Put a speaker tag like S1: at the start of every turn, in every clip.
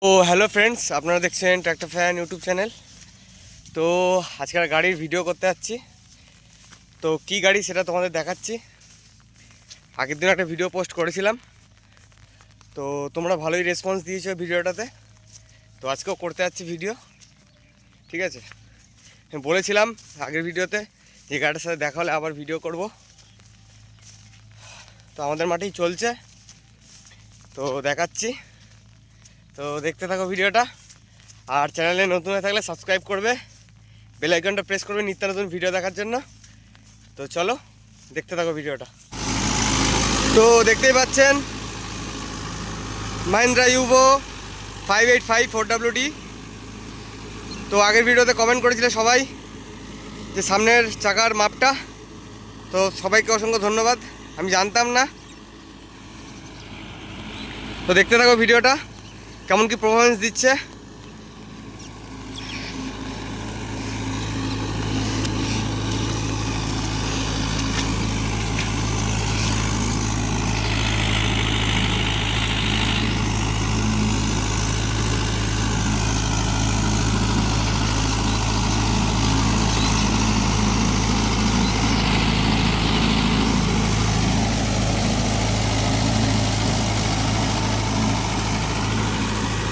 S1: ও hello friends, আপনারা দেখছেন tractor fan YouTube channel. তো আজকাল গাড়ির ভিডিও করতে যাচ্ছি। তো কি গাড়ি সেটা তোমাদের দেখাচ্ছি। আগের দিন একটা ভিডিও পোস্ট করেছিলাম, তো তোমরা ভালোই রেসপন্স দিয়েছো ভিডিওটাতে। তো আজকেও করতে যাচ্ছি ভিডিও, ঠিক আছে। আমি বলেছিলাম আগের ভিডিওতে যে গাড়িটার সাথে দেখা হলে আবার ভিডিও করব। তো আমাদের মাঠেই চলছে, তো দেখাচ্ছি। তো দেখতে থাকো ভিডিওটা। আর চ্যানেলে নতুন হয়ে থাকলে সাবস্ক্রাইব করবে, বেল আইকনটা প্রেস করবে নিত্য নতুন ভিডিও দেখার জন্য। তো চলো দেখতে থাকো ভিডিওটা। তো দেখতেই পাচ্ছেন মাহিন্দ্রা ইউভো 585 4WD। তো আগের ভিডিওতে কমেন্ট করেছিল সবাই যে সামনের চাকার মাপটা, তো সবাইকে অসংখ্য ধন্যবাদ। আমি জানতাম না। তো দেখতে থাকো ভিডিওটা কেমন কি পারফরমেন্স দিচ্ছে।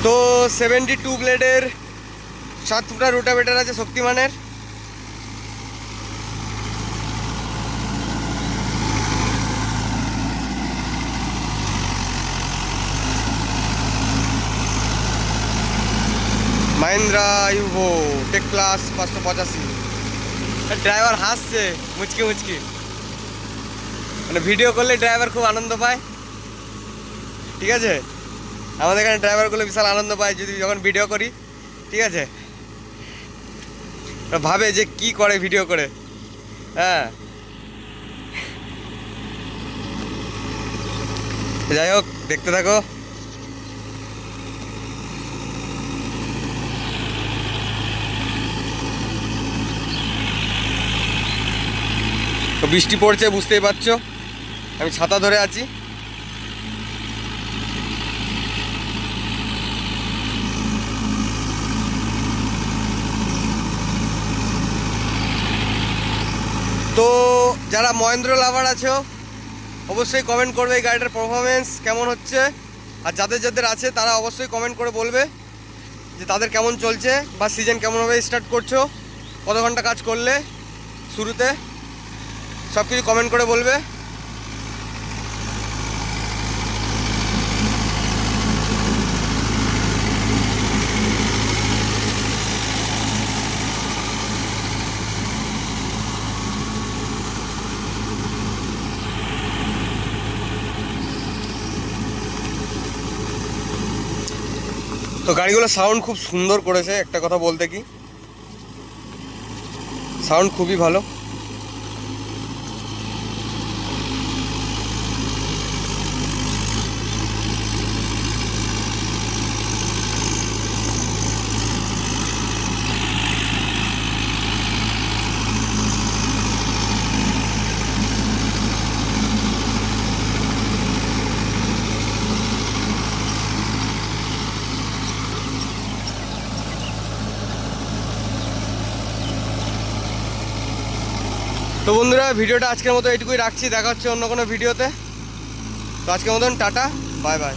S1: তো 72 ব্লেডের 7 ফুটা রোটাভেটার আছে শক্তিমানের। Mahindra Yuvo tech plus 585। Driver হাসছে মুচকি মুচকি, মানে ভিডিও করলে ড্রাইভার খুব আনন্দ পায়, ঠিক আছে। আমাদের এখানে ড্রাইভারগুলো বিশাল আনন্দ পায় যদি যখন ভিডিও করি, ঠিক আছে। ভাবে যে কি করে ভিডিও করে, হ্যাঁ। যাই হোক দেখতে থাকো। তো বৃষ্টি পড়ছে বুঝতেই পারছো, আমি ছাতা ধরে আছি। তো যারা মহেন্দ্র লাভার আছো অবশ্যই কমেন্ট করবে এই গাড়িটার পারফরমেন্স কেমন হচ্ছে। আর যাদের যাদের আছে তারা অবশ্যই কমেন্ট করে বলবে যে তাদের কেমন চলছে, বা সিজন কেমনভাবে স্টার্ট করছো, কত ঘন্টা কাজ করলে শুরুতে, সব কিছু কমেন্ট করে বলবে। তো গাড়িগুলো সাউন্ড খুব সুন্দর করেছে, একটা কথা বলতে কি, সাউন্ড খুবই ভালো। তো বন্ধুরা ভিডিওটা আজকের মতো এইটুকুই রাখছি, দেখা হচ্ছে অন্য কোনো ভিডিওতে। তো আজকের মতন টাটা, বাই বাই।